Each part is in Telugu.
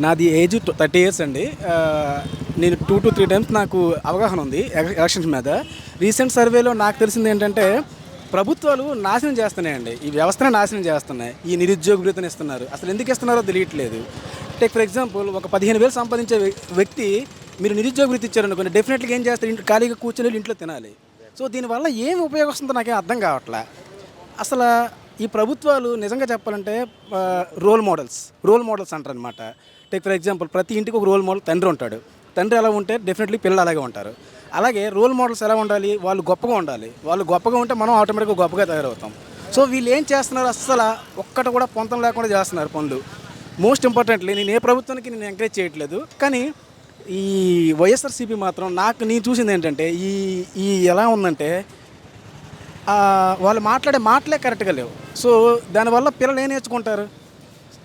నాది ఏజ్ 30 ఇయర్స్ అండి. నేను 2-3 టైమ్స్ నాకు అవగాహన ఉంది ఎలక్షన్స్ మీద. రీసెంట్ సర్వేలో నాకు తెలిసింది ఏంటంటే ప్రభుత్వాలు నాశనం చేస్తున్నాయండి. ఈ వ్యవస్థనే నాశనం చేస్తున్నాయి. ఈ నిరుద్యోగ భృతిని ఇస్తున్నారు. అసలు ఎందుకు ఇస్తున్నారో తెలియట్లేదు. టేక్ ఫర్ ఎగ్జాంపుల్, ఒక 15,000 సంపాదించే వ్యక్తి మీరు నిరుద్యోగ భృతి ఇచ్చారనుకోండి, డెఫినెట్గా ఏం చేస్తారు? ఖాళీగా కూర్చొని ఇంట్లో తినాలి. సో దీనివల్ల ఏమి ఉపయోగం వస్తుందో నాకేం అర్థం కావట్లే. అసలు ఈ ప్రభుత్వాలు నిజంగా చెప్పాలంటే రోల్ మోడల్స్ అంటారనమాట. టేక్ ఫర్ ఎగ్జాంపుల్, ప్రతి ఇంటికి ఒక రోల్ మోడల్ తండ్రి ఉంటాడు. తండ్రి ఎలా ఉంటే డెఫినెట్లీ పిల్లలు అలాగే ఉంటారు. అలాగే రోల్ మోడల్స్ ఎలా ఉండాలి? వాళ్ళు గొప్పగా ఉండాలి. వాళ్ళు గొప్పగా ఉంటే మనం ఆటోమేటిక్గా గొప్పగా తయారవుతాం. సో వీళ్ళు ఏం చేస్తున్నారు? అస్సలు ఒక్కటి కూడా పొంతం లేకుండా చేస్తున్నారు పనులు. మోస్ట్ ఇంపార్టెంట్లీ, నేను ఏ ప్రభుత్వానికి నేను ఎంకరేజ్ చేయట్లేదు, కానీ ఈ వైఎస్ఆర్సీపీ మాత్రం నేను చూసింది ఏంటంటే ఈ ఎలా ఉందంటే వాళ్ళు మాట్లాడే మాటలే కరెక్ట్గా లేవు. సో దానివల్ల పిల్లలు ఏం నేర్చుకుంటారు?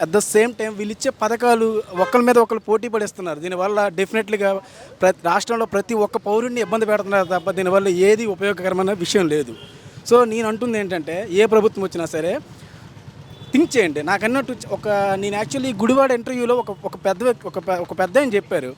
అట్ ద సేమ్ టైం వీళ్ళు ఇచ్చే పథకాలు ఒకరి మీద ఒకరు పోటీ పడిస్తున్నారు. దీనివల్ల డెఫినెట్లీగా రాష్ట్రంలో ప్రతి ఒక్క పౌరుడిని ఇబ్బంది పెడుతున్నారు తప్ప దీనివల్ల ఏది ఉపయోగకరమైన విషయం లేదు. సో నేను అంటుంది ఏంటంటే, ఏ ప్రభుత్వం వచ్చినా సరే థింక్ చేయండి. నాకు అన్నట్టు నేను యాక్చువల్లీ గుడివాడ ఇంటర్వ్యూలో ఒక పెద్ద ఆయన చెప్పారు,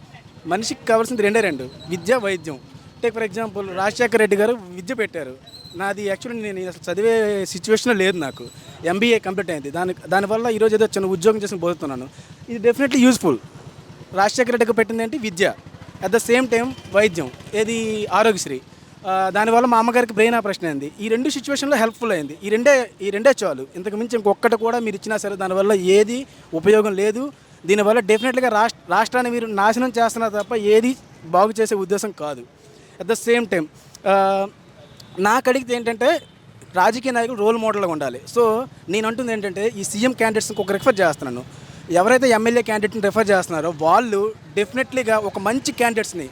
మనిషికి కావాల్సింది రెండు, విద్య, వైద్యం. Take for example, Rajasekhara Reddy గారు విద్య పెట్టారు. నాది యాక్చువల్లీ నేను అసలు చదివే సిచ్యువేషన్ లేదు. నాకు ఎంబీఏ కంప్లీట్ అయింది. దానివల్ల ఈరోజు ఏదో చిన్న ఉద్యోగం చేసి పోతున్నాను. ఇది డెఫినెట్లీ యూస్ఫుల్. రాజశేఖర రెడ్డికి పెట్టింది ఏంటి? విద్య. అట్ ద సేమ్ టైం వైద్యం, ఏది ఆరోగ్యశ్రీ. దానివల్ల మా అమ్మగారికి బ్రెయిన్ ఆపరేషన్ అయింది. ఈ రెండు సిచ్యువేషన్లో హెల్ప్ఫుల్ అయింది. ఈ రెండే చాలు. ఇంతకు మించి ఇంకొకటి కూడా మీరు ఇచ్చినా సరే దానివల్ల ఏది ఉపయోగం లేదు. దీనివల్ల డెఫినెట్లీగా రాష్ట్రాన్ని మీరు నాశనం చేస్తున్నారు తప్ప ఏది బాగు చేసే ఉద్దేశం కాదు. అట్ ద సేమ్ టైం నాకు అడిగితే ఏంటంటే, రాజకీయ నాయకులు రోల్ మోడల్గా ఉండాలి. సో నేను అంటుంది ఏంటంటే, ఈ సీఎం క్యాండిడేట్స్కి ఒక రిఫర్ చేస్తున్నాను. ఎవరైతే ఎమ్మెల్యే క్యాండిడేట్ని రిఫర్ చేస్తున్నారో వాళ్ళు డెఫినెట్లీగా ఒక మంచి క్యాండిడేట్స్ని,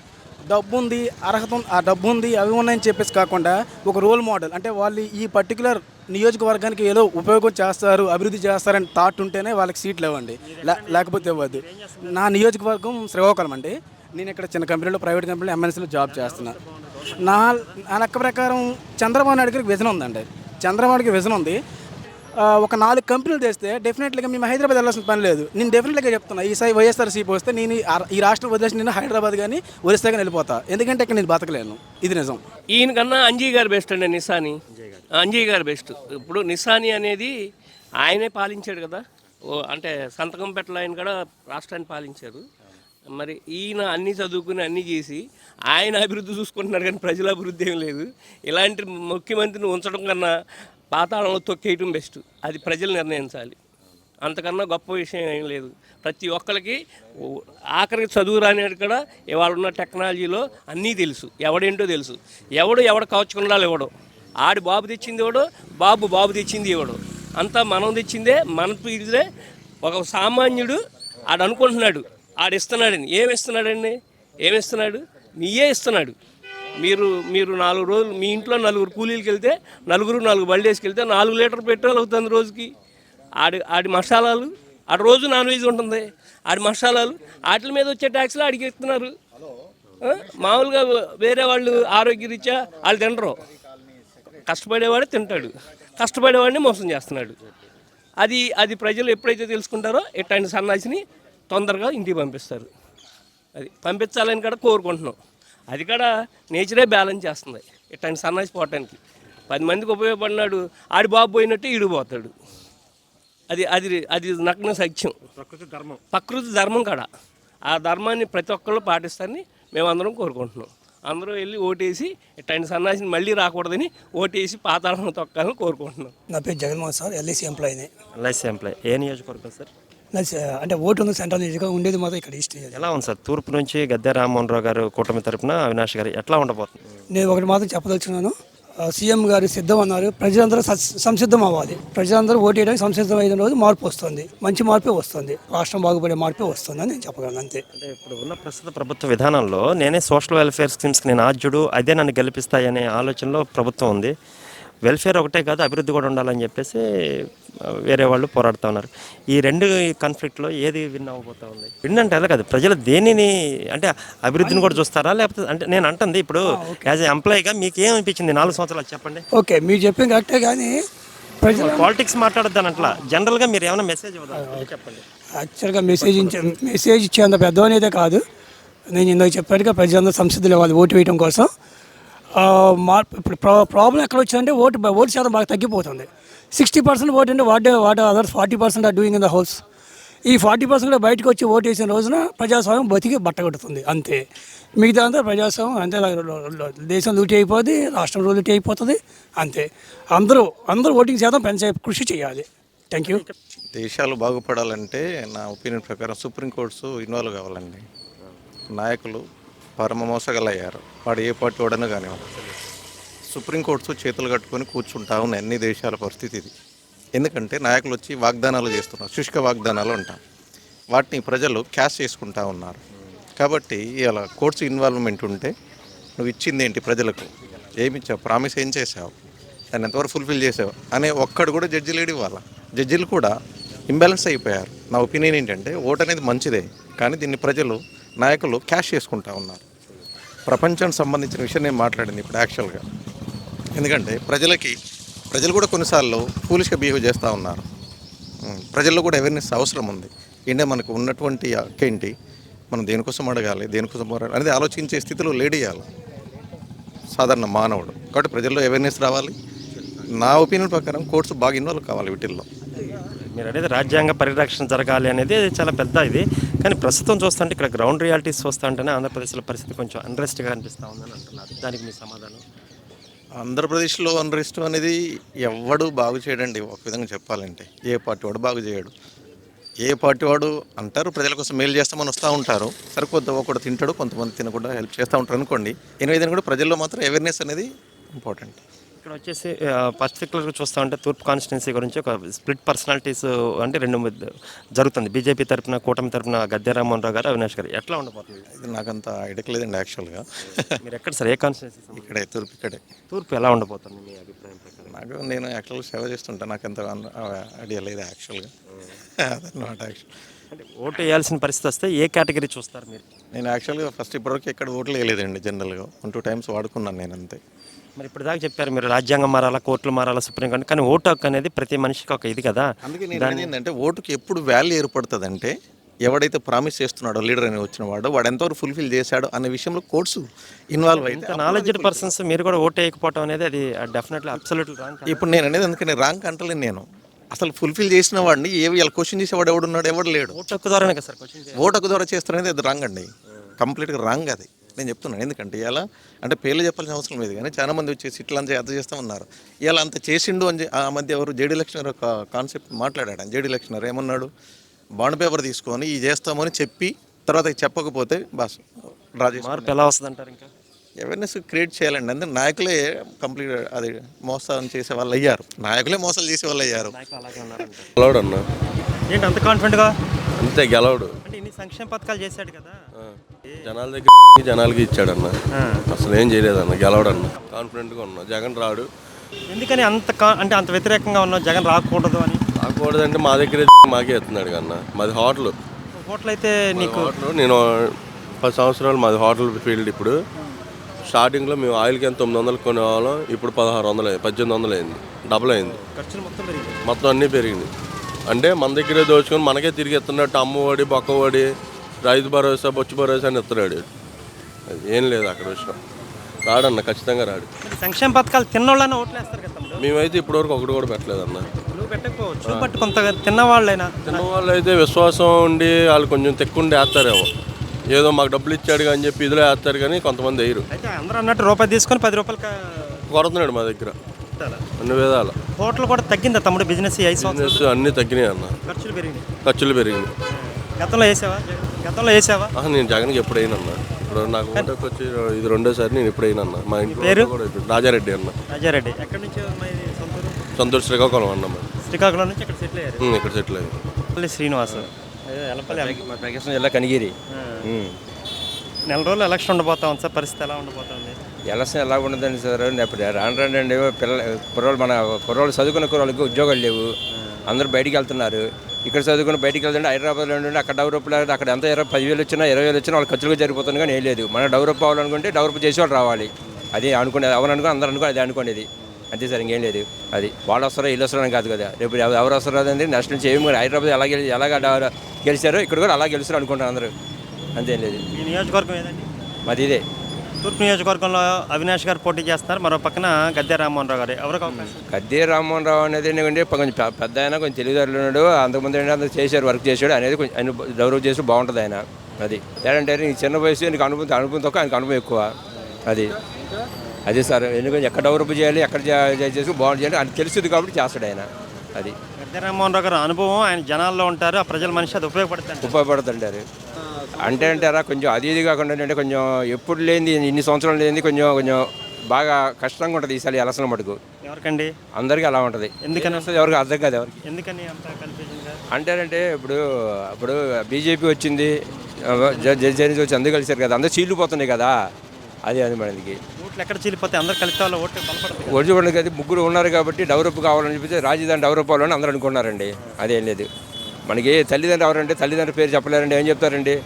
డబ్బు ఉంది, అర్హత ఆ డబ్బు ఉంది, అవి ఉన్నాయని చెప్పేసి కాకుండా ఒక రోల్ మోడల్, అంటే వాళ్ళు ఈ పర్టికులర్ నియోజకవర్గానికి ఏదో ఉపయోగం చేస్తారు, అభివృద్ధి చేస్తారని థాట్ ఉంటేనే వాళ్ళకి సీట్లు ఇవ్వండి, లేకపోతే ఇవ్వద్దు. నా నియోజకవర్గం శ్రీకాకుళం అండి. నేను ఇక్కడ చిన్న కంపెనీలో, ప్రైవేట్ కంపెనీలో, ఎంఎన్సీలో జాబ్ చేస్తున్నా. నా లెక్క ప్రకారం చంద్రబాబు నాయుడు గారికి విజన్ ఉందండి. చంద్రబాబుకి విజన్ ఉంది. ఒక 4 కంపెనీలు తెస్తే డెఫినెట్లీగా మేము హైదరాబాద్ వెళ్ళాల్సిన పని లేదు. నేను డెఫినెట్లీగా చెప్తున్నా, ఈసారి వైఎస్ఆర్సీపీ వస్తే నేను ఈ రాష్ట్రం వదిలేసి నేను హైదరాబాద్ కానీ ఒరిస్సా కానీ వెళ్ళిపోతా. ఎందుకంటే ఇక్కడ నేను బతకలేను. ఇది నిజం. ఈయన కన్నా అంజయ్ గారు బెస్ట్ అండి. అంజయ్ గారు బెస్ట్. ఇప్పుడు నిసాని అనేది ఆయనే పాలించాడు కదా, అంటే సంతకం పెట్టలు ఆయన కూడా రాష్ట్రాన్ని పాలించారు. మరి ఈయన అన్నీ చదువుకుని అన్నీ చేసి ఆయన అభివృద్ధి చూసుకుంటున్నారు, కానీ ప్రజల అభివృద్ధి ఏం లేదు. ఇలాంటి ముఖ్యమంత్రిని ఉంచడం కన్నా పాతాళంలో తొక్కేయటం బెస్ట్. అది ప్రజలు నిర్ణయించాలి. అంతకన్నా గొప్ప విషయం ఏం లేదు. ప్రతి ఒక్కరికి ఆఖరికి చదువు రానివాడు కూడా ఇవాళ ఉన్న టెక్నాలజీలో అన్నీ తెలుసు, ఎవడేంటో తెలుసు. ఎవడు కవచకుండాలి ఇవ్వడు. ఆడి బాబు తెచ్చింది ఇవ్వడు, బాబు తెచ్చింది ఇవ్వడు. అంతా మనం తెచ్చిందే, మన పీడిదే. ఒక సామాన్యుడు ఆడు అనుకుంటున్నాడు ఆడిస్తున్నాడని. ఏమిస్తున్నాడు? మీయే ఇస్తున్నాడు. మీరు 4 రోజులు మీ ఇంట్లో 4 కూలీలకు వెళ్తే 4 బళ్ళు వేసుకెళ్తే 4 లీటర్ పెట్రోల్ అవుతుంది రోజుకి. ఆడి మసాలాలు, ఆడి రోజు నాన్ వెజ్ ఉంటుంది, ఆడి మసాలాలు, వాటి మీద వచ్చే ట్యాక్స్లు ఆడికి ఇస్తున్నారు. మామూలుగా వేరే వాళ్ళు ఆరోగ్యరీత్యా వాళ్ళు తినరు. కష్టపడేవాడే తింటాడు, కష్టపడేవాడిని మోసం చేస్తున్నాడు. అది ప్రజలు ఎప్పుడైతే తెలుసుకుంటారో ఇట్లాంటి సన్నాసిని తొందరగా ఇంటికి పంపిస్తారు. అది పంపించాలని కూడా కోరుకుంటున్నాం. అది కూడా నేచరే బ్యాలెన్స్ చేస్తుంది ఇట్లాంటి సన్నాసి పోవటానికి. 10 మందికి ఉపయోగపడినాడు, ఆడి బాబు పోయినట్టు ఈడు పోతాడు. అది నగ్న సత్యం, ప్రకృతి ధర్మం కాడ. ఆ ధర్మాన్ని ప్రతి ఒక్కళ్ళు పాటిస్తారని మేమందరం కోరుకుంటున్నాం. అందరూ వెళ్ళి ఓటేసి ఇట్లాంటి సన్నాసిని మళ్ళీ రాకూడదని ఓటేసి పాతాళం తొక్కాలని కోరుకుంటున్నాం. నా పేరు జగన్మోహన్ సార్, ఎల్ఐసి ఎంప్లాయీ. ఏ నియోజకవర్గం సార్? అంటే ఓటు ఉంది, సెంట్రల్ నియోజకవర్గం ఉండేది మాత్రం ఇక్కడ ఈస్ట్. ఎలా ఉంది సార్? తూర్పు నుంచి గద్దె రామ్మోహన్ రావు గారు కూటమి తరపున అవినాష్ గారు ఎట్లా ఉండబోతుంది? నేను ఒకటి మాత్రం చెప్పదలుచున్నాను. సీఎం గారు సిద్ధం అన్నారు, ప్రజలందరూ సంసిద్ధం అవ్వాలి. ప్రజలందరూ ఓటు వేయడానికి సంసిద్ధం అయిన రోజు మార్పు వస్తుంది, మంచి మార్పే వస్తుంది, రాష్ట్రం బాగుపడే మార్పే వస్తుంది అని నేను చెప్పగలను. అంతే. అంటే ఇప్పుడు ఉన్న ప్రస్తుత ప్రభుత్వ విధానంలో నేనే సోషల్ వెల్ఫేర్ స్కీమ్స్కి నేను ఆద్యుడు, అదే నన్ను గెలిపిస్తాయనే ఆలోచనలో ప్రభుత్వం ఉంది. వెల్ఫేర్ ఒకటే కాదు, అభివృద్ధి కూడా ఉండాలని చెప్పేసి వేరే వాళ్ళు పోరాడుతూ ఉన్నారు. ఈ రెండు కాన్ఫ్లిక్ట్లో ఏది విన్ అవ్వబోతా ఉంది? విన్ అంటే అలా కాదు, ప్రజలు దేనిని అంటే అభివృద్ధిని కూడా చూస్తారా, లేకపోతే అంటే నేను అంటుంది ఇప్పుడు యాజ్ ఎ ఎంప్లాయీగా మీకు ఏమనిపించింది 4 సంవత్సరాలు చెప్పండి. ఓకే, మీరు చెప్పింది కరెక్టే, కానీ పాలిటిక్స్ మాట్లాడద్దాని అట్లా జనరల్గా మీరు ఏమైనా మెసేజ్ ఇవ్వదా చెప్పండి. యాక్చువల్గా మెసేజ్ ఇచ్చేంత పెద్దవనేదే కాదు. నేను ఇందాక చెప్పానుగా ప్రజలందరూ సంసిద్ధులు ఇవ్వాలి ఓటు వేయడం కోసం. ఇప్పుడు ప్రాబ్లం ఎక్కడ వచ్చిందంటే ఓటు శాతం బాగా తగ్గిపోతుంది. 60% ఓటు అంటే what others 40% are doing in the house. ఈ 40% కూడా బయటకు వచ్చి ఓటు వేసిన రోజున ప్రజాస్వామ్యం బతికి బట్టగొడుతుంది అంతే. మిగతా అంతా ప్రజాస్వామ్యం అంతే, దేశం లూటీ అయిపోతుంది, రాష్ట్రం లూటీ అయిపోతుంది అంతే. అందరూ ఓటింగ్ శాతం పెంచే కృషి చేయాలి. Thank you. దేశాలు బాగుపడాలంటే నా ఒపీనియన్ ప్రకారం సుప్రీంకోర్ట్స్ ఇన్వాల్వ్ కావాలండి. నాయకులు పరమ మోసగలయ్యారు, వాడు ఏ పార్టీ వాడనో కానివ్వండి. సుప్రీంకోర్ట్స్ చేతులు కట్టుకొని కూర్చుంటా ఉన్నాయి అన్ని దేశాల పరిస్థితి ఇది. ఎందుకంటే నాయకులు వచ్చి వాగ్దానాలు చేస్తున్నారు, శుష్క వాగ్దానాలు ఉంటాం, వాటిని ప్రజలు క్యాష్ చేసుకుంటా ఉన్నారు. కాబట్టి ఇలా కోర్ట్స్ ఇన్వాల్వ్మెంట్ ఉంటే నువ్వు ఇచ్చింది ఏంటి ప్రజలకు, ఏమి ఇచ్చావు, ప్రామిస్ ఏం చేసావు, దాన్ని ఎంతవరకు ఫుల్ఫిల్ చేసావు అనే ఒక్కడు కూడా జడ్జి లేడు. ఇవ్వాలి జడ్జిలు కూడా ఇంబ్యాలెన్స్ అయిపోయారు. నా ఒపీనియన్ ఏంటంటే ఓటు అనేది మంచిదే, కానీ దీన్ని ప్రజలు నాయకులు క్యాష్ చేసుకుంటా ఉన్నారు. ప్రపంచానికి సంబంధించిన విషయం నేను మాట్లాడింది ఇప్పుడు యాక్చువల్గా. ఎందుకంటే ప్రజలు కూడా కొన్నిసార్లు ఫూలిష్గా బిహేవ్ చేస్తూ ఉన్నారు. ప్రజల్లో కూడా అవేర్నెస్ అవసరం ఉంది. ఇండియా మనకు ఉన్నటువంటి హక్కేంటి, మనం దేనికోసం అడగాలి, దేనికోసం పోరాడాలి అనేది ఆలోచించే స్థితిలో లేడీయాలి సాధారణ మానవుడు. కాబట్టి ప్రజల్లో అవేర్నెస్ రావాలి. నా ఒపీనియన్ ప్రకారం కోర్ట్స్ బాగా ఇన్వాల్వ్ కావాలి వీటిల్లో. మీరు అనేది రాజ్యాంగ పరిరక్షణ జరగాలి అనేది చాలా పెద్ద ఇది, కానీ ప్రస్తుతం చూస్తుంటే ఇక్కడ గ్రౌండ్ రియాలిటీస్ చూస్తూ ఉంటేనే ఆంధ్రప్రదేశ్లో పరిస్థితి కొంచెం అన్రెస్ట్గా అనిపిస్తూ ఉందని అంటున్నారు. దానికి మీ సమాధానం? ఆంధ్రప్రదేశ్లో అన్రెస్ట్ అనేది ఎవడు బాగు చేయడండి. ఒక విధంగా చెప్పాలంటే ఏ పార్టీ వాడు బాగు చేయడు. ఏ పార్టీ వాడు అంటారు ప్రజల కోసం మేలు చేస్తామని వస్తూ ఉంటారు, సరికొద్ది ఒకడు తింటాడు, కొంతమంది తినకుండా హెల్ప్ చేస్తూ ఉంటారు అనుకోండి. ఎనిమిది కూడా ప్రజల్లో మాత్రం అవేర్నెస్ అనేది ఇంపార్టెంట్. ఇక్కడ వచ్చేసి పర్టికులర్గా చూస్తూ ఉంటే తూర్పు కాన్స్టిట్యున్సీ గురించి ఒక స్ప్లిట్ పర్సనాలిటీస్ అంటే రెండు జరుగుతుంది. బీజేపీ తరఫున, కూటమి తరఫున గద్దె రామ్మోహన్ రావు గారు, అవినాష్ గారు. ఎట్లా ఉండబోతుంది? ఇది నాకంత ఐడియలేదండి యాక్చువల్గా. మీరు ఎక్కడ సార్, ఏ కాన్స్టిట్యున్సీ? ఇక్కడే తూర్పు. ఇక్కడే తూర్పు ఎలా ఉండబోతుంది మీ అభిప్రాయం ప్రకారం? నేను యాక్చువల్గా సేవ చేస్తుంటాను, నాకు ఎంత ఐడియా లేదు యాక్చువల్గా. అదన్నమాట యాక్చువల్. అంటే ఓటు వేయాల్సిన పరిస్థితి వస్తే ఏ కేటగిరీ చూస్తారు మీరు? నేను యాక్చువల్గా ఫస్ట్ ఇప్పటివరకు ఎక్కడ ఓట్లు వేయలేదండి. జనరల్గా 1-2 టైమ్స్ వాడుకున్నాను నేను అంతే. మరి ఇప్పుడు దాకా చెప్పారు మీరు రాజ్యాంగం మారాలా, కోర్టులు మారాలా, సుప్రీంకోర్టు, కానీ ఓటు హక్కు అనేది ప్రతి మనిషికి ఒక ఇది కదా. అందుకే నేను ఏంటంటే ఓటుకి ఎప్పుడు వాల్యూ ఏర్పడుతుందంటే ఎవడైతే ప్రామిస్ చేస్తున్నాడో లీడర్ అని వచ్చిన వాడు ఎంతవరకు ఫుల్ఫిల్ చేశాడు అనే విషయంలో కోర్ట్స్ ఇన్వాల్వ్ అయితే నాలెడ్జ్డ్ పర్సన్స్ మీరు కూడా ఓటు వేయకపోవడం అనేది అది డెఫినెట్లీ అబ్సల్యూట్లీ రాంగ్. ఇప్పుడు నేను అనేది అందుకని రాంగ్ అంటలేను. నేను అసలు ఫుల్ఫిల్ చేసిన వాడిని ఇలా క్వశ్చన్ చేసేవాడు ఎవడున్నాడు, ఎవడు లేడు. ఓటు హక్కు ద్వారానే కదా సార్ క్వశ్చన్. ఓటు హక్కు ద్వారా చేస్తారనేది అది రాంగ్ అండి, కంప్లీట్గా రాంగ్ అది. నేను చెప్తున్నాను ఎందుకంటే ఇలా అంటే పేర్లు చెప్పాల్సిన అవసరం లేదు, కానీ చాలా మంది వచ్చేసి ఇట్లా అంత అంత చేస్తామన్నారు. ఇలా అంత చేసిండు అని ఆ మధ్య ఎవరు జేడీ లక్ష్మణ్ ఒక కాన్సెప్ట్ మాట్లాడాడు. జేడీ లక్ష్మణ్ ఏమన్నాడు, బాండ్ పేపర్ తీసుకొని ఇది చేస్తామని చెప్పి తర్వాత చెప్పకపోతే బాస్ డ్రా చేసి మార్పు ఎలా వస్తుంది అంటారు? ఇంకా అవేర్నెస్ క్రియేట్ చేయాలండి. అంటే నాయకులే కంప్లీట్ అది మోసం చేసే వాళ్ళు అయ్యారు, నాయకులే మోసాలు చేసే వాళ్ళు అయ్యారు. గెలవడు అన్న. ఏంటి అంత కాన్ఫిడెంట్గా? అంతే గెలవడు. అంటే ఇన్ని సంక్షేమ పథకాలు చేశాడు కదా, జనాల దగ్గర జనాలకి ఇచ్చాడన్న, అసలు ఏం చేయలేదన్న. గెలవడన్న, కాన్ఫిడెంట్గా ఉన్నా. జగన్ రాడు. ఎందుకని అంటే అంత వ్యతిరేకంగా ఉన్నావు జగన్ రాకూడదు అని? రాకూడదు అంటే మా దగ్గర మాకే ఎత్తున్నాడు కన్నా. మాది హోటల్ అయితే నీకు హోటల్, నేను 10 సంవత్సరాలు మాది హోటల్ ఫీల్డ్. ఇప్పుడు స్టార్టింగ్లో మేము ఆయిల్కి ఎంత 900 కొనేవాళ్ళం, ఇప్పుడు 1600 అయింది, 1800 అయింది, డబుల్ అయింది. ఖర్చులు మొత్తం పెరిగింది, మొత్తం అన్నీ పెరిగింది. అంటే మన దగ్గరే దోచుకొని మనకే తిరిగి ఎత్తున్నట్టు అమ్మఒడి, బొక్కఒడి, రైతు భరోసా, బొచ్చు భరోసా అని ఎత్తున్నాడు. అది ఏం లేదు అక్కడ విషయం. రాడన్న, ఖచ్చితంగా రాడు. సంక్షేమ పథకాలు తిన్నోళ్ళైనా ఓట్లు వేస్తారు కదా. మేమైతే ఇప్పటివరకు ఒకటి కూడా పెట్టలేదన్న. నువ్వు పెట్టకపోవచ్చు, బట్ కొంత తిన్నవాళ్ళైనా, తిన్నవాళ్ళు అయితే విశ్వాసం ఉండి వాళ్ళు కొంచెం తెక్కుండి వేస్తారేమో, ఏదో మాకు డబ్బులు ఇచ్చాడు అని చెప్పి ఇదిలో వేస్తారు, కానీ కొంతమంది వేయరు. అయితే అందరూ అన్నట్టు రూపాయి తీసుకొని 10 రూపాయలకి కొడుతున్నాడు మా దగ్గర అన్ని విధాల. హోటల్ కూడా తగ్గిందా తమ్ముడు? బిజినెస్ అన్నీ తగ్గినాయి అన్న, ఖర్చులు పెరిగినాయి. గతంలో వేసావా? నేను జగన్కి ఎప్పుడైనా అన్న. ఇప్పుడు నాకు ఓటుకు వచ్చి ఇది 2వ సారి. నేను ఎప్పుడైనా అన్న. మా ఇంట్లో కూడా రాజారెడ్డి అన్న. రాజారెడ్డి ఎక్కడి నుంచి? సొంతూరు శ్రీకాకుళం అన్న. శ్రీకాకుళం నుంచి ఇక్కడ సెటిల్ అయ్యారు. ఇక్కడ సెటిల్ అయ్యారు. శ్రీనివాస్ ప్రకాశం జిల్లా కనిగిరి. నెల రోజులు ఎలక్షన్ ఉండబోతా ఉంది సార్, పరిస్థితి ఎలా ఉండబోతుంది? ఎలక్షన్ ఎలా ఉండదండి సార్, ఇప్పుడు రాండి కుర్రోళ్ళు, మన కుర్రోళ్ళు చదువుకున్న కుర్రోళ్ళకి ఉద్యోగాలు లేవు, అందరూ బయటికి వెళ్తున్నారు. ఇక్కడ చదువుకుని బయటికి వెళ్తుంటే హైదరాబాద్లో ఉండి అక్కడ డెవలప్ లేదు. అక్కడ ఎంత 10,000 వచ్చినా 20,000 వచ్చినా వాళ్ళు ఖర్చులుగా జరిగిపోతుంది, కానీ ఏం లేదు. మనం డెవలప్ అవ్వాలనుకుంటే డెవలప్ చేసేవాళ్ళు రావాలి. అది అనుకునేది, ఎవరు అనుకుని అందరూ అనుకుని అది అనుకునేది అంతే సార్, ఇంకేం లేదు. అది వాళ్ళు వస్తారో వీళ్ళు వస్తారని కాదు కదా. రేపు ఎవరు వస్తారో అదండి నెక్స్ట్ నుంచి ఏమి హైదరాబాద్ ఎలాగ గెలిచారు, ఇక్కడ కూడా అలా గెలుస్తారు అనుకుంటారు అందరూ, అంతేం లేదు. ఈ నియోజకవర్గం ఏదండి? మాది ఇదే తూర్పు నియోజకవర్గంలో అవినాష్ గారు పోటీ చేస్తున్నారు, మరో పక్కన గద్దె రామ్మోహన్ రావు గారు. ఎవరికి అవకాశం? గద్దె రామ్మోహన్ రావు అనేది ఏంటంటే కొంచెం పెద్ద ఆయన, కొంచెం తెలివిదారులు ఉన్నాడు. అంతకుముందు ఏంటంటే అంత చేశారు, వర్క్ చేశాడు అనేది కొంచెం ఆయన గౌరవం చేసి బాగుంటుంది ఆయన. అది ఏంటంటే నీకు చిన్న వయసు, నీకు అనుభవం తక్కువ, ఆయనకు అనుభవం ఎక్కువ. అది సార్, ఎందుకంటే ఎక్కడ డెవలప్ చేయాలి, ఎక్కడ చేసి బాగుంటుంది అని తెలుస్తుంది కాబట్టి చేస్తాడు ఆయన. అది గద్దె రామ్మోహన్ రావు గారు అనుభవం, ఆయన జనాల్లో ఉంటారు, ఆ ప్రజల మనిషి, అది ఉపయోగపడుతుంటారు. అంటే అంటారా కొంచెం అది ఇది కాకుండా ఏంటంటే కొంచెం ఎప్పుడు లేనిది, ఇన్ని సంవత్సరాలు లేనిది కొంచెం బాగా కష్టంగా ఉంటుంది ఈసారి ఎలక్షన్ మటుకు. ఎవరికండి? అందరికీ అలా ఉంటుంది. ఎందుకని వస్తుంది ఎవరికి అర్థం కాదు ఎవరికి. ఎందుకని అంత కన్ఫ్యూజన్గా? అంటారంటే ఇప్పుడు బీజేపీ వచ్చింది, జగన్ వచ్చి అందరూ కలిసారు కదా, అందరూ చీలిపోతున్నాయి కదా, అది మనకి ఓట్లు ఎక్కడ చీలిపోతే అందరు కలిస్తే వాళ్ళ ఓట్లు బలపడుతుంది. ఒడిచి కదా, ముగ్గురు ఉన్నారు కాబట్టి డెవలప్ కావాలని చెప్పేసి రాజధాని డెవలప్ అవ్వాలని అందరూ అనుకున్నారండి. అదేం లేదు. మనకి తల్లిదండ్రులు ఎవరంటే తల్లిదండ్రుల పేరు చెప్పలేరండి, ఏం చెప్తారండి?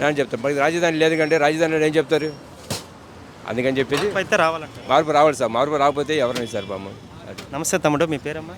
నేను చెప్తాను, మనకి రాజధాని లేదు కంటే రాజధాని ఏం చెప్తారు? అందుకని చెప్పేసి అయితే రావాలంట. మార్పు రావాలి సార్, మార్పు రాకపోతే ఎవరైనా సార్ బామ్మ. నమస్తే తమ్ముడు, మీ పేరమ్మా?